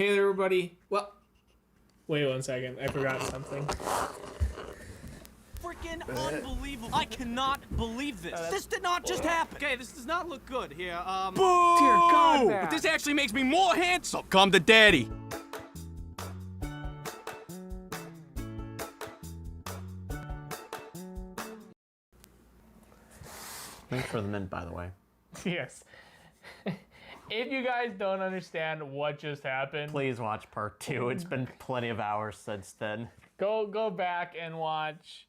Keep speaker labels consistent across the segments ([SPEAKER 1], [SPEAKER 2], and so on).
[SPEAKER 1] Hey there, everybody. Well, wait 1 second. I forgot something.
[SPEAKER 2] Freaking unbelievable. I cannot believe this. This did not just happen. Okay, this does not look good here.
[SPEAKER 1] Boo! Dear God,
[SPEAKER 2] But this actually makes me more handsome. Come to daddy.
[SPEAKER 3] Thanks for the mint, by the way.
[SPEAKER 1] Yes. If you guys don't understand what just happened,
[SPEAKER 3] Please watch part 2. It's been plenty of hours since then.
[SPEAKER 1] go back and watch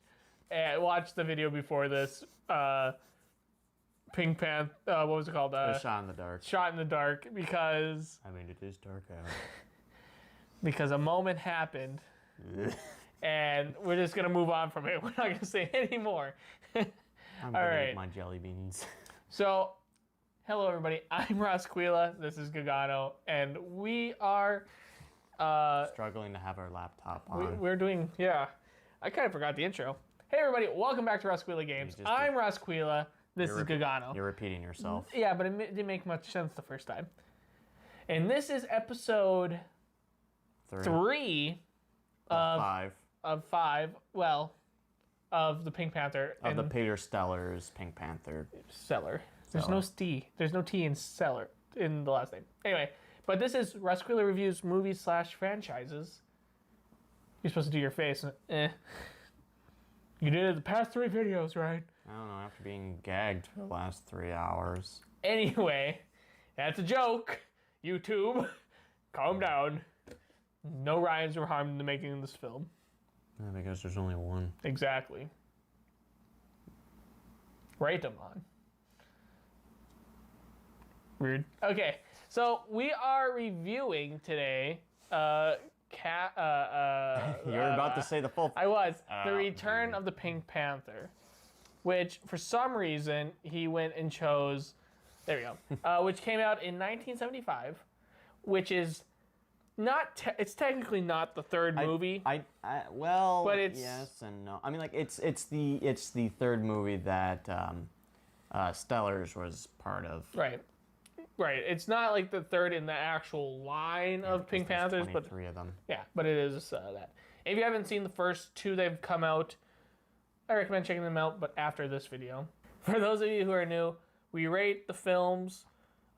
[SPEAKER 1] the video before this. Pink Panther. What was it called?
[SPEAKER 3] A shot in the dark.
[SPEAKER 1] Shot in the dark, because
[SPEAKER 3] I mean, it is dark out.
[SPEAKER 1] because a moment happened, and we're just gonna move on from it. We're not gonna say anymore.
[SPEAKER 3] I'm gonna
[SPEAKER 1] right.
[SPEAKER 3] eat my jelly beans.
[SPEAKER 1] So, hello everybody. I'm Rosquilla. This is Gagano, and we are
[SPEAKER 3] Struggling to have our laptop on.
[SPEAKER 1] we're doing, yeah. I kind of forgot the intro. Hey everybody, welcome back to Rosquilla Games.
[SPEAKER 3] just
[SPEAKER 1] I'm Rosquilla. This is
[SPEAKER 3] You're
[SPEAKER 1] Gagano.
[SPEAKER 3] You're repeating yourself.
[SPEAKER 1] Yeah, but it didn't make much sense the first time. And this is episode 3
[SPEAKER 3] 5
[SPEAKER 1] of 5. Well, of the Pink Panther
[SPEAKER 3] of the Peter Stellar's Pink Panther.
[SPEAKER 1] Seller. There's no T. There's no T in seller in the last name. Anyway, but this is Rosquilla Reviews Movies / Franchises. You're supposed to do your face. You did it the past 3 videos, right?
[SPEAKER 3] I don't know, after being gagged for the last 3 hours.
[SPEAKER 1] Anyway, that's a joke. YouTube, calm down. No Ryans were harmed in the making of this film.
[SPEAKER 3] Yeah, because there's only one.
[SPEAKER 1] Exactly. Write them on. Weird. Okay, so we are reviewing today.
[SPEAKER 3] You were about to say the full.
[SPEAKER 1] I was the Return of the Pink Panther, which for some reason he went and chose. There we go. Which came out in 1975, which is not. It's technically not the third movie.
[SPEAKER 3] Well,
[SPEAKER 1] But it's-
[SPEAKER 3] yes and no. I mean, like it's the third movie that Stellars was part of.
[SPEAKER 1] Right. It's not like the third in the actual line of Pink Panthers, but
[SPEAKER 3] 3 of them.
[SPEAKER 1] yeah, but it is that. If you haven't seen the first 2, they've come out. I recommend checking them out, but after this video. For those of you who are new, we rate the films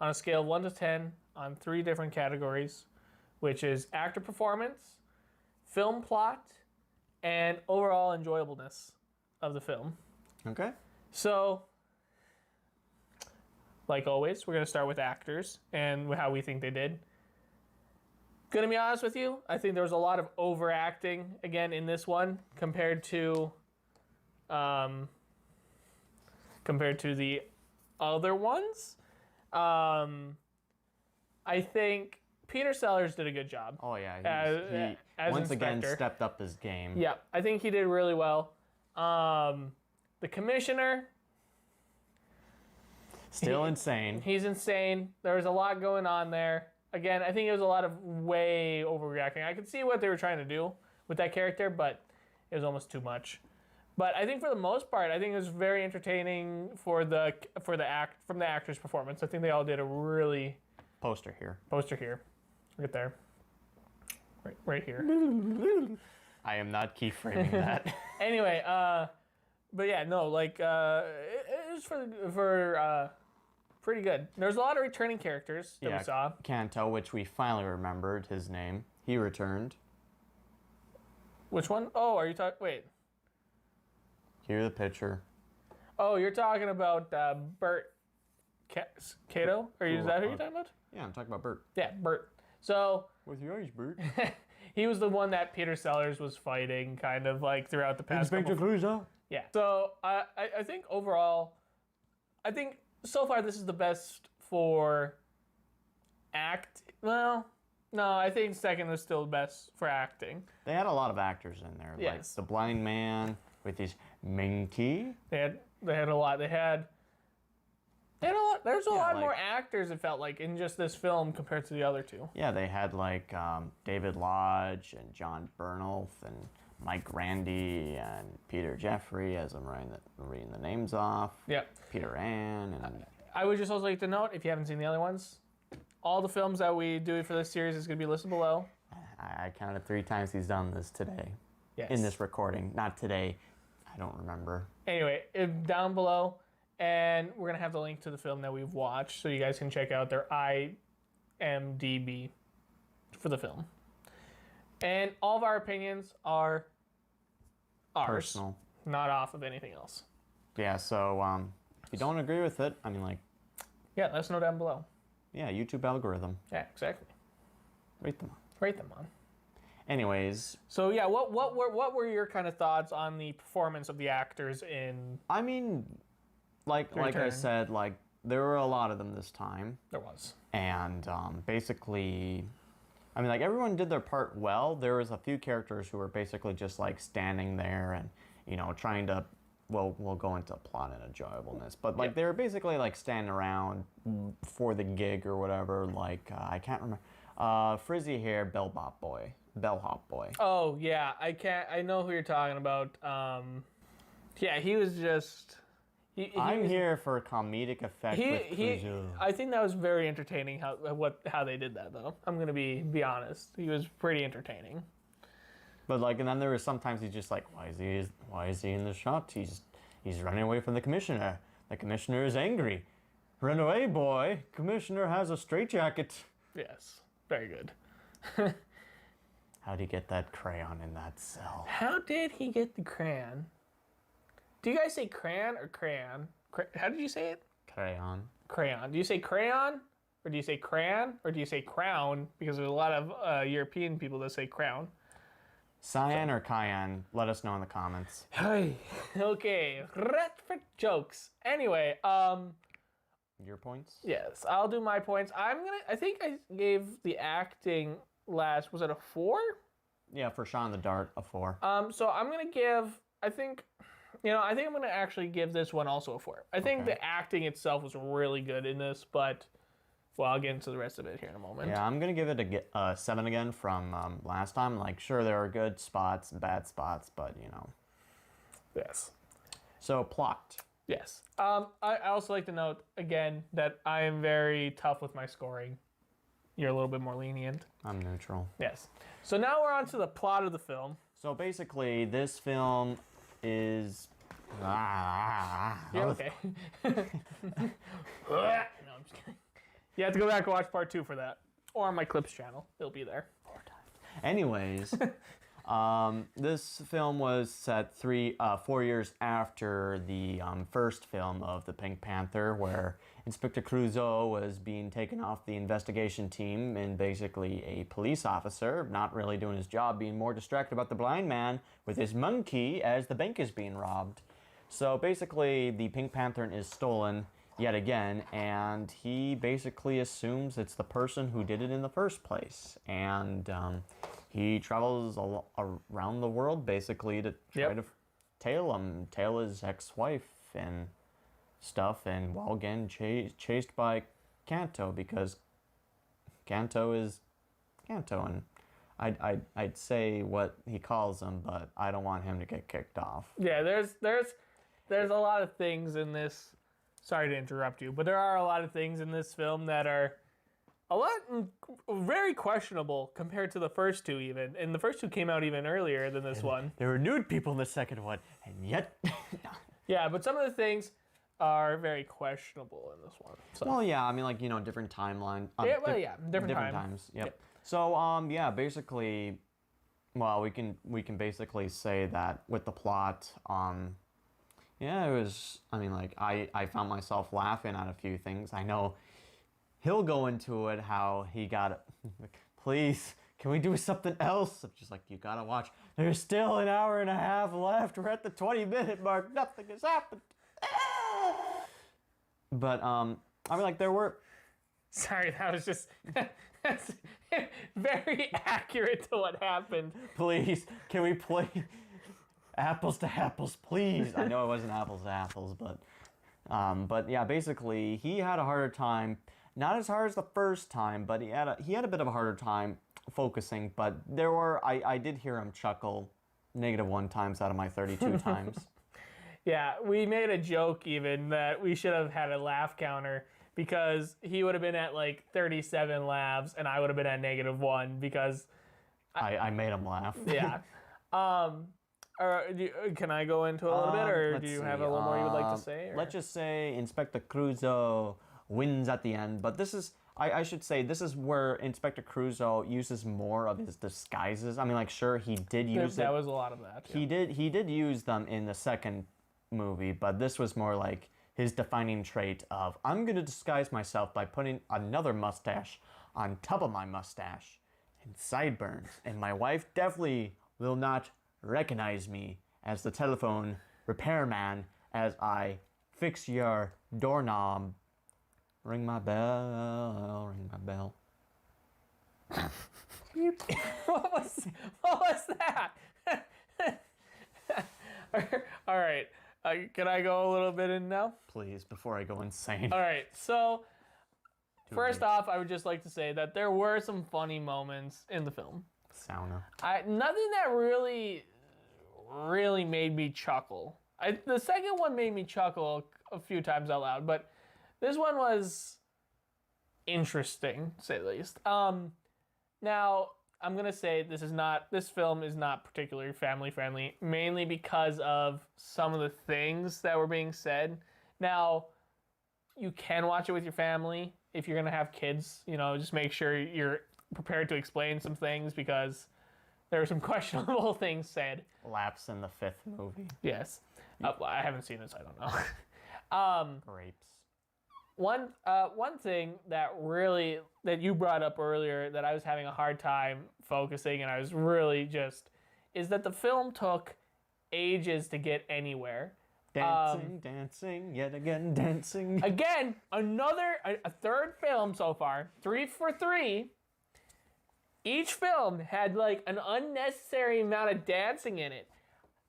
[SPEAKER 1] on a scale of 1 to 10 on 3 different categories, which is actor performance, film plot, and overall enjoyableness of the film.
[SPEAKER 3] Okay.
[SPEAKER 1] So, like always, we're going to start with actors and how we think they did. Gonna be honest with you, I think there was a lot of overacting again in this one compared to the other ones. I think Peter Sellers did a good job.
[SPEAKER 3] Oh yeah, he
[SPEAKER 1] as
[SPEAKER 3] once again
[SPEAKER 1] Inspector.
[SPEAKER 3] stepped up his game.
[SPEAKER 1] Yeah, I think he did really well. The commissioner,
[SPEAKER 3] Still insane.
[SPEAKER 1] he's insane. There was a lot going on there. Again, I think it was a lot of way overreacting. I could see what they were trying to do with that character, but it was almost too much. But I think for the most part, I think it was very entertaining from the actor's performance. I think they all did a really
[SPEAKER 3] Poster here.
[SPEAKER 1] poster here, right there, right here.
[SPEAKER 3] I am not keyframing that.
[SPEAKER 1] Anyway, but yeah, no, like it was for pretty good. There's a lot of returning characters that we saw.
[SPEAKER 3] Kanto, which we finally remembered his name. He returned.
[SPEAKER 1] Which one? Oh, are you talking? Wait.
[SPEAKER 3] Here the picture.
[SPEAKER 1] Oh, you're talking about Bert Cato? Is that who you're talking about?
[SPEAKER 3] Yeah, I'm talking about Bert.
[SPEAKER 1] Yeah, Bert. So
[SPEAKER 3] With your eyes, Bert.
[SPEAKER 1] he was the one that Peter Sellers was fighting, kind of like throughout the past. Yeah. So I think overall, I think so far this is the best for Well, no, I think second is still the best for acting.
[SPEAKER 3] They had a lot of actors in there.
[SPEAKER 1] Yes.
[SPEAKER 3] Like the blind man with his minky.
[SPEAKER 1] They had a lot. They had a lot. There's a lot
[SPEAKER 3] like-
[SPEAKER 1] more actors, it felt like, in just this film compared to the other 2.
[SPEAKER 3] Yeah, they had like David Lodge and John Bernolf and Mike Randy and Peter Jeffrey, as I'm reading the names off.
[SPEAKER 1] Yeah.
[SPEAKER 3] Peter Ann and
[SPEAKER 1] I would just also like to note, if you haven't seen the other ones, All the films that we do for this series is going to be listed below.
[SPEAKER 3] I counted 3 times he's done this today.
[SPEAKER 1] Yes.
[SPEAKER 3] In this recording. Not today. I don't remember.
[SPEAKER 1] Anyway, down below, and we're going to have the link to the film that we've watched so you guys can check out their IMDb for the film. And all of our opinions are ours.
[SPEAKER 3] Personal.
[SPEAKER 1] Not off of anything else.
[SPEAKER 3] Yeah, so if you don't agree with it, I mean, like...
[SPEAKER 1] Yeah, let us know down below.
[SPEAKER 3] Yeah, YouTube algorithm.
[SPEAKER 1] Yeah, exactly.
[SPEAKER 3] Rate them on.
[SPEAKER 1] Rate them on.
[SPEAKER 3] Anyways.
[SPEAKER 1] So yeah, what were your kind of thoughts on the performance of the actors in...
[SPEAKER 3] I mean, like I said, like, there were a lot of them this time.
[SPEAKER 1] There was.
[SPEAKER 3] And basically... I mean, like, everyone did their part well. There was a few characters who were basically just, like, standing there and, you know, trying to... Well, we'll go into plot and enjoyableness. But, like, they were basically, like, standing around for the gig or whatever. Like, I can't remember. Frizzy hair bellhop boy.
[SPEAKER 1] Oh, yeah. I know who you're talking about. Yeah, he was just...
[SPEAKER 3] I'm here for comedic effect with Cujo.
[SPEAKER 1] I think that was very entertaining how they did that, though. I'm going to be honest. He was pretty entertaining.
[SPEAKER 3] But, like, and then there was sometimes he's just like, why is he in the shot? He's running away from the commissioner. The commissioner is angry. Run away, boy. Commissioner has a straitjacket.
[SPEAKER 1] Yes, very good.
[SPEAKER 3] How'd he get that crayon in that cell?
[SPEAKER 1] How did he get the crayon? Do you guys say crayon or crayon? How did you say it?
[SPEAKER 3] Crayon.
[SPEAKER 1] Crayon. Do you say crayon? Or do you say crayon? Or do you say crown? Because there's a lot of European people that say crown.
[SPEAKER 3] Cyan or cayenne? Let us know in the comments.
[SPEAKER 1] Hey. Okay. For jokes. Anyway,
[SPEAKER 3] Your points?
[SPEAKER 1] yes, I'll do my points. I think I gave the acting last, was it a 4?
[SPEAKER 3] Yeah, for Sean the Dart, a 4.
[SPEAKER 1] So I'm gonna give, I think I'm gonna actually give this one also a 4. I think the acting itself was really good in this, but well, I'll get into the rest of it here in a moment.
[SPEAKER 3] Yeah, I'm gonna give it a 7 again from last time. Like, sure, there are good spots and bad spots, but you know.
[SPEAKER 1] Yes.
[SPEAKER 3] So plot.
[SPEAKER 1] Yes. I also like to note again that I am very tough with my scoring. You're a little bit more lenient.
[SPEAKER 3] I'm neutral.
[SPEAKER 1] Yes. So now we're on to the plot of the film.
[SPEAKER 3] So basically, this film is...
[SPEAKER 1] You're okay. No, I'm just kidding. You have to go back and watch part 2 for that. Or on my Clips channel. It'll be there.
[SPEAKER 3] 4 times. Anyways, this film was set 4 years after the first film of the Pink Panther, where Inspector Clouseau was being taken off the investigation team and basically a police officer, not really doing his job, being more distracted about the blind man with his monkey as the bank is being robbed. So basically, the Pink Panther is stolen yet again, and he basically assumes it's the person who did it in the first place. And he travels around the world basically to try to tail his ex-wife and stuff, and while getting chased by Kanto, because Kanto is Kanto, and I'd say what he calls him, but I don't want him to get kicked off.
[SPEAKER 1] Yeah, there's a lot of things in this. Sorry to interrupt you, but there are a lot of things in this film that are very questionable compared to the first 2 even. And the first 2 came out even earlier than this one.
[SPEAKER 3] There were nude people in the second one, and yet...
[SPEAKER 1] Yeah, but some of the things are very questionable in this one. So.
[SPEAKER 3] Well, yeah, I mean, like, you know, different timeline.
[SPEAKER 1] Different
[SPEAKER 3] times. Yep. So, yeah, basically, well, we can basically say that with the plot, yeah, it was, I mean, like, I found myself laughing at a few things. I know he'll go into it, how he got it. Please, can we do something else? I'm just like, you gotta watch. There's still an hour and a half left. We're at the 20-minute mark. Nothing has happened. But, I mean, like, there were...
[SPEAKER 1] Sorry, that was just... That's very accurate to what happened.
[SPEAKER 3] Please, can we play... Apples to apples, please. I know it wasn't apples to apples, but yeah, basically he had a harder time, not as hard as the first time, but he had a bit of a harder time focusing. But there were I did hear him chuckle -1 times out of my 32 times.
[SPEAKER 1] Yeah, we made a joke even that we should have had a laugh counter because he would have been at like 37 laughs and I would have been at -1 because
[SPEAKER 3] I made him laugh.
[SPEAKER 1] yeah. Can I go into a little bit, or do you have a little more you would like to say? Or?
[SPEAKER 3] Let's just say Inspector Clouseau wins at the end, but this is, I should say, this is where Inspector Clouseau uses more of his disguises. I mean, like, sure, he did use
[SPEAKER 1] That was a lot of that.
[SPEAKER 3] Yeah. He did use them in the second movie, but this was more like his defining trait of, I'm going to disguise myself by putting another mustache on top of my mustache and sideburns, and my wife definitely will not recognize me as the telephone repairman as I fix your doorknob. Ring my bell, ring my bell.
[SPEAKER 1] what was that? All right. Can I go a little bit in now?
[SPEAKER 3] Please, before I go insane.
[SPEAKER 1] All right. So, first off, I would just like to say that there were some funny moments in the film.
[SPEAKER 3] Sauna.
[SPEAKER 1] Nothing that really made me chuckle. The second one made me chuckle a few times out loud, but this one was interesting, to say the least. Now, I'm gonna say this film is not particularly family friendly, mainly because of some of the things that were being said. Now, you can watch it with your family if you're gonna have kids. You know, just make sure you're prepared to explain some things because there were some questionable things said.
[SPEAKER 3] Lapse in the 5th movie.
[SPEAKER 1] Yes, I haven't seen it, so I don't know.
[SPEAKER 3] Grapes.
[SPEAKER 1] One thing that you brought up earlier that I was having a hard time focusing, and I was really is that the film took ages to get anywhere.
[SPEAKER 3] Dancing, yet again dancing.
[SPEAKER 1] Again, a third film so far, 3 for 3. Each film had like an unnecessary amount of dancing in it.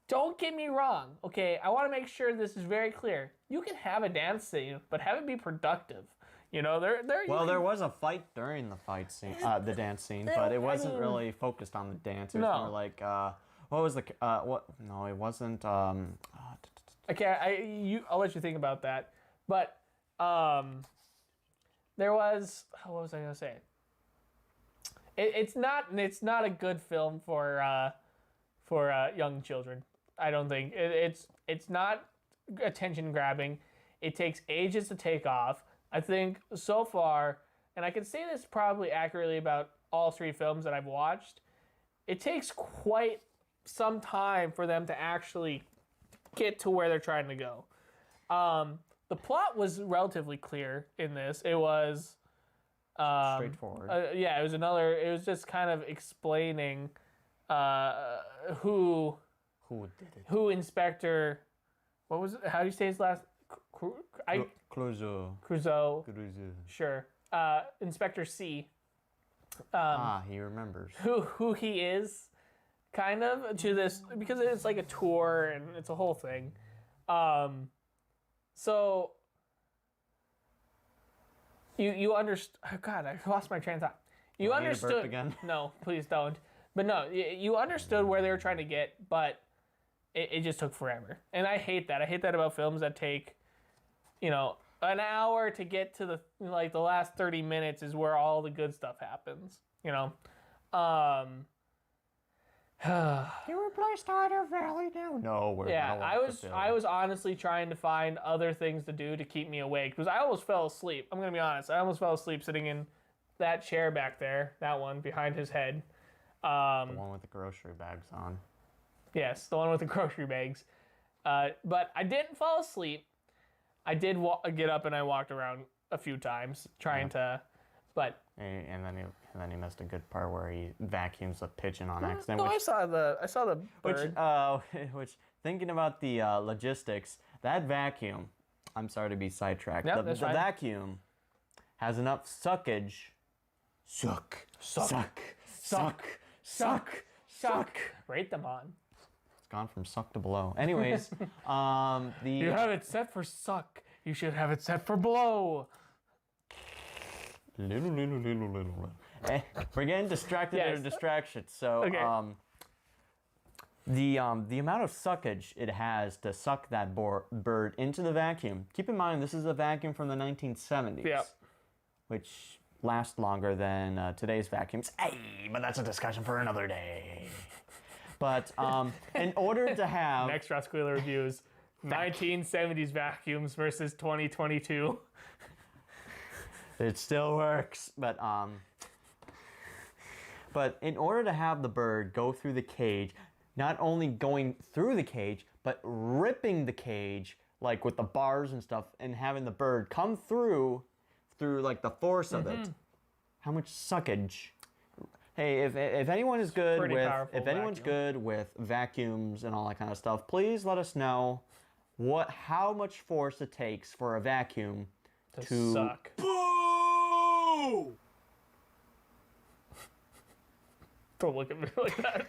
[SPEAKER 1] Don't get me wrong, okay? I want to make sure this is very clear. You can have a dance scene, but have it be productive. You know, there
[SPEAKER 3] was a fight during the fight scene, the dance scene, but it wasn't really focused on the dance. It was more like, what was the, what? No, it wasn't.
[SPEAKER 1] Okay, I'll let you think about that. But there was, what was I gonna say? It's not a good film for young children. I don't think it's not attention grabbing. It takes ages to take off. I think so far, and I can say this probably accurately about all 3 films that I've watched, it takes quite some time for them to actually get to where they're trying to go. The plot was relatively clear in this. It was
[SPEAKER 3] straightforward.
[SPEAKER 1] Yeah, it was just kind of explaining who Inspector, what was it? How do you say his last? Clouseau. Sure. Inspector C.
[SPEAKER 3] He remembers.
[SPEAKER 1] Who he is, kind of, to this, because it's like a tour and it's a whole thing. So you understand. Oh God, I lost my train of thought. You understood.
[SPEAKER 3] Burp again?
[SPEAKER 1] No, please don't. But no, you understood where they were trying to get, but it just took forever. And I hate that. I hate that about films that take, an hour to get to the last 30 minutes is where all the good stuff happens. You
[SPEAKER 3] replaced Stardew Valley now? No, we're
[SPEAKER 1] yeah. I was honestly trying to find other things to do to keep me awake because I almost fell asleep. I'm gonna be honest. I almost fell asleep sitting in that chair back there, that one behind his head.
[SPEAKER 3] The one with the grocery bags on.
[SPEAKER 1] Yes, the one with the grocery bags. But I didn't fall asleep. I did get up and I walked around a few times trying to, but.
[SPEAKER 3] And then he missed a good part where he vacuums a pigeon on accident.
[SPEAKER 1] No, I saw the bird.
[SPEAKER 3] Which thinking about the logistics, that vacuum. I'm sorry to be sidetracked.
[SPEAKER 1] Yep,
[SPEAKER 3] the vacuum has enough suckage. Suck.
[SPEAKER 1] Rate them on.
[SPEAKER 3] It's gone from suck to blow. Anyways,
[SPEAKER 1] You have it set for suck. You should have it set for blow.
[SPEAKER 3] Little. We're getting distracted or distractions. So,
[SPEAKER 1] okay.
[SPEAKER 3] The amount of suckage it has to suck that bird into the vacuum. Keep in mind, this is a vacuum from the 1970s.
[SPEAKER 1] Yep.
[SPEAKER 3] Which lasts longer than today's vacuums. Hey, but that's a discussion for another day. But in order to have...
[SPEAKER 1] Next Rosquilla reviews, 1970s vacuums versus 2022.
[SPEAKER 3] It still works, but in order to have the bird go through the cage, not only going through the cage, but ripping the cage, like with the bars and stuff, and having the bird come through like the force of it. How much suckage? Hey, if anyone is good good with vacuums and all that kind of stuff, please let us know how much force it takes for a vacuum to
[SPEAKER 1] suck.
[SPEAKER 2] Boo!
[SPEAKER 1] Don't look at me like that.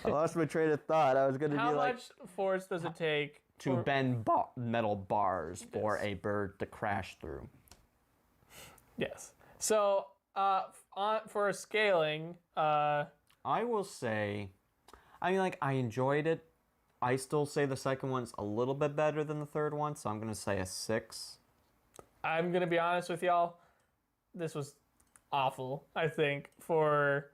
[SPEAKER 3] I lost my train of thought. I was going to be like...
[SPEAKER 1] How much force does it take
[SPEAKER 3] to bend metal bars for a bird to crash through?
[SPEAKER 1] Yes. So, for a scaling...
[SPEAKER 3] I will say... I mean, like, I enjoyed it. I still say the second one's a little bit better than the third one, so I'm going to say a 6.
[SPEAKER 1] I'm going to be honest with y'all. This was awful, I think, for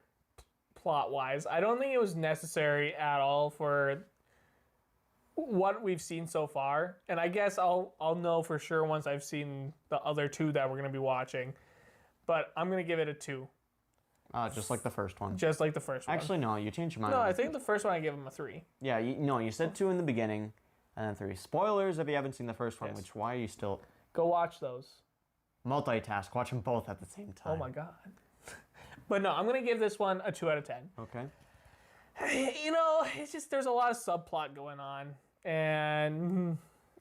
[SPEAKER 1] plot-wise. I don't think it was necessary at all for what we've seen so far. And I guess I'll know for sure once I've seen the other two that we're going to be watching. But I'm going to give it a 2.
[SPEAKER 3] Just like the first one.
[SPEAKER 1] Just like the first one.
[SPEAKER 3] Actually, no, you changed your mind.
[SPEAKER 1] No, I think the first one I gave him a 3.
[SPEAKER 3] Yeah, you said 2 in the beginning, and then 3. Spoilers if you haven't seen the first one, which why are you still...
[SPEAKER 1] Go watch those.
[SPEAKER 3] Multitask, watch them both at the same time.
[SPEAKER 1] Oh my god. But no, I'm going to give this one a 2 out of 10.
[SPEAKER 3] Okay.
[SPEAKER 1] You know, it's just there's a lot of subplot going on, and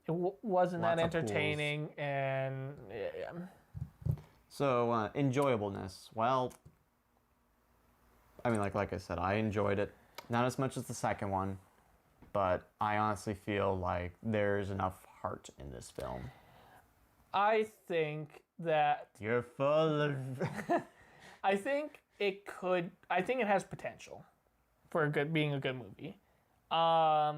[SPEAKER 1] it wasn't
[SPEAKER 3] Lots
[SPEAKER 1] that
[SPEAKER 3] of
[SPEAKER 1] entertaining, and yeah.
[SPEAKER 3] So, enjoyableness. Well, I mean, like I said, I enjoyed it. Not as much as the second one, but I honestly feel like there's enough heart in this film.
[SPEAKER 1] I think that...
[SPEAKER 3] You're full of...
[SPEAKER 1] I think it has potential for being a good movie. I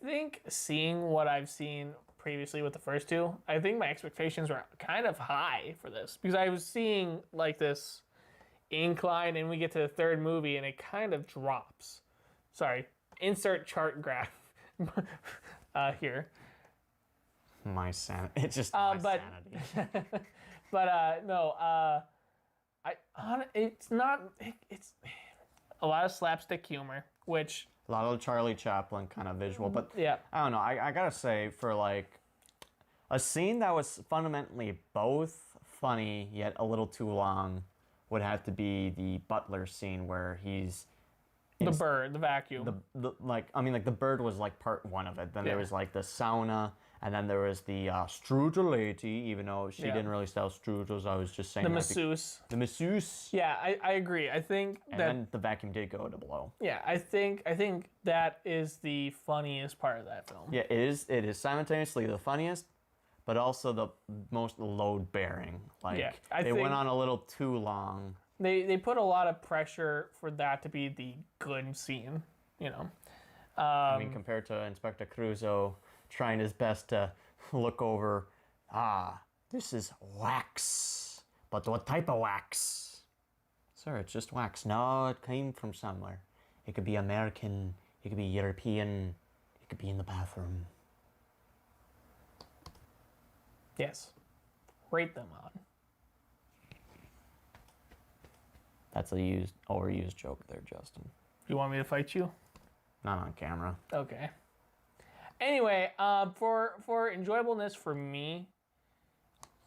[SPEAKER 1] think seeing what I've seen previously with the first two, I think my expectations were kind of high for this because I was seeing like this incline and we get to the third movie and it kind of drops. Sorry, insert chart graph here.
[SPEAKER 3] My sanity. It's just my sanity.
[SPEAKER 1] But no, it's not. It's a lot of slapstick humor, which
[SPEAKER 3] a lot of Charlie Chaplin kind of visual, but
[SPEAKER 1] yeah,
[SPEAKER 3] I don't know. I gotta say, for like a scene that was fundamentally both funny yet a little too long, would have to be the butler scene where he's
[SPEAKER 1] the vacuum.
[SPEAKER 3] The bird was like part one of it. Then there was like the sauna. And then there was the strudel lady, even though she didn't really sell strudels. I was just saying
[SPEAKER 1] the masseuse.
[SPEAKER 3] The masseuse.
[SPEAKER 1] Yeah, I agree. I think
[SPEAKER 3] then the vacuum did go to blow.
[SPEAKER 1] Yeah, I think that is the funniest part of that film.
[SPEAKER 3] Yeah, it is. It is simultaneously the funniest, but also the most load bearing. Like they went on a little too long.
[SPEAKER 1] They put a lot of pressure for that to be the good scene. You know.
[SPEAKER 3] I mean, compared to Inspector Clouseau trying his best to look over, this is wax. But what type of wax? Sir, it's just wax. No, it came from somewhere. It could be American, it could be European, it could be in the bathroom.
[SPEAKER 1] Yes. Rate them on.
[SPEAKER 3] That's a overused joke there, Justin.
[SPEAKER 1] You want me to fight you?
[SPEAKER 3] Not on camera.
[SPEAKER 1] Okay. Anyway, for enjoyableness for me,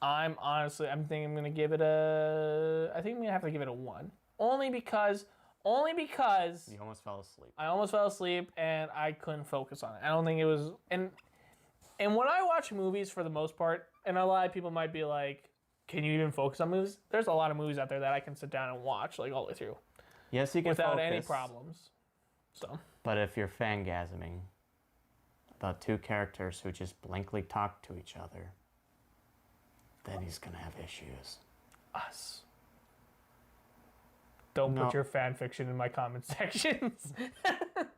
[SPEAKER 1] I'm thinking I'm gonna give it I think I'm gonna have to give it a 1. Only because
[SPEAKER 3] You almost fell asleep.
[SPEAKER 1] I almost fell asleep and I couldn't focus on it. I don't think it was and when I watch movies for the most part, and a lot of people might be like, can you even focus on movies? There's a lot of movies out there that I can sit down and watch like all the way through.
[SPEAKER 3] Yes, you can
[SPEAKER 1] without any problems. So.
[SPEAKER 3] But if you're fangasming about two characters who just blankly talk to each other, then he's gonna have issues.
[SPEAKER 1] Us. Don't
[SPEAKER 3] No.
[SPEAKER 1] put your fan fiction in my comment sections.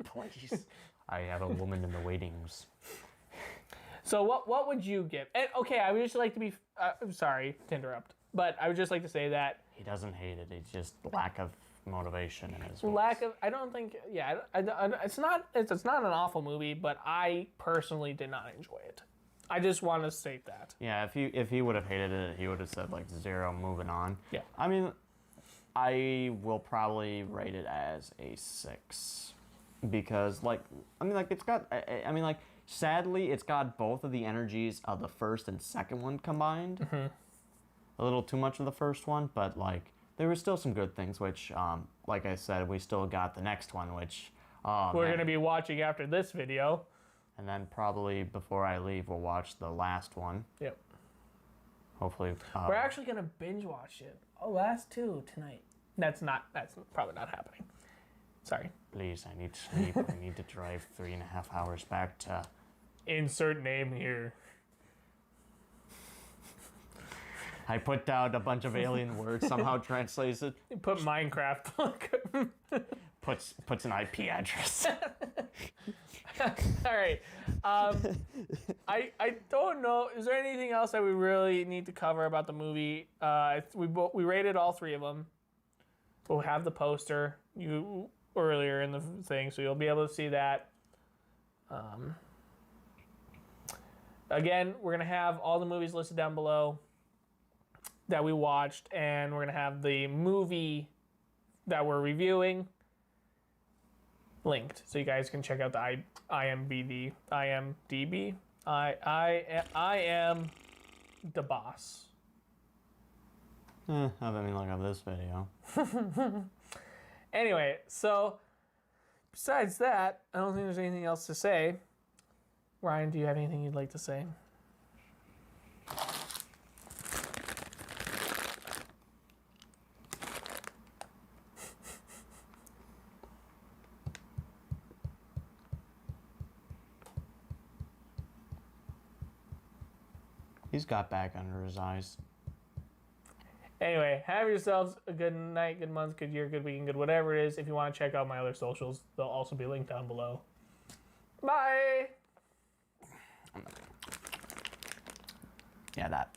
[SPEAKER 3] Please. I have a woman in the waitings.
[SPEAKER 1] So what would you give? And, okay, I would just like to be. I'm sorry to interrupt, but I would just like to say that
[SPEAKER 3] He doesn't hate it. It's just lack of motivation in his voice.
[SPEAKER 1] lack of. I don't think. Yeah, it's not. It's not an awful movie, but I personally did not enjoy it. I just want to state that.
[SPEAKER 3] Yeah, if he would have hated it, he would have said like 0, moving on.
[SPEAKER 1] Yeah.
[SPEAKER 3] I mean, I will probably rate it as a 6 because it's got. I mean, like, sadly, it's got both of the energies of the first and second one combined.
[SPEAKER 1] Mm-hmm.
[SPEAKER 3] A little too much of the first one, but like there were still some good things. Which, like I said, we still got the next one, which
[SPEAKER 1] We're gonna be watching after this video.
[SPEAKER 3] And then probably before I leave, we'll watch the last one.
[SPEAKER 1] Yep.
[SPEAKER 3] Hopefully.
[SPEAKER 1] We're actually gonna binge watch it. Oh, last 2 tonight. That's probably not happening. Sorry.
[SPEAKER 3] Please, I need sleep. I need to drive 3.5 hours back to.
[SPEAKER 1] Insert name here.
[SPEAKER 3] I put down a bunch of alien words, somehow translates it.
[SPEAKER 1] Put Minecraft.
[SPEAKER 3] Puts an IP address.
[SPEAKER 1] All right. I don't know. Is there anything else that we really need to cover about the movie? We rated all 3 of them. We'll have the poster earlier in the thing, so you'll be able to see that. Again, we're gonna have all the movies listed down below that we watched, and we're gonna have the movie that we're reviewing linked, so you guys can check out the IMDb. I am the boss.
[SPEAKER 3] Have any luck on this video.
[SPEAKER 1] Anyway, so besides that, I don't think there's anything else to say. Ryan, do you have anything you'd like to say?
[SPEAKER 3] He's got back under his eyes.
[SPEAKER 1] Anyway, have yourselves a good night, good month, good year, good weekend, good whatever it is. If you want to check out my other socials, they'll also be linked down below. Bye!
[SPEAKER 3] Yeah, that.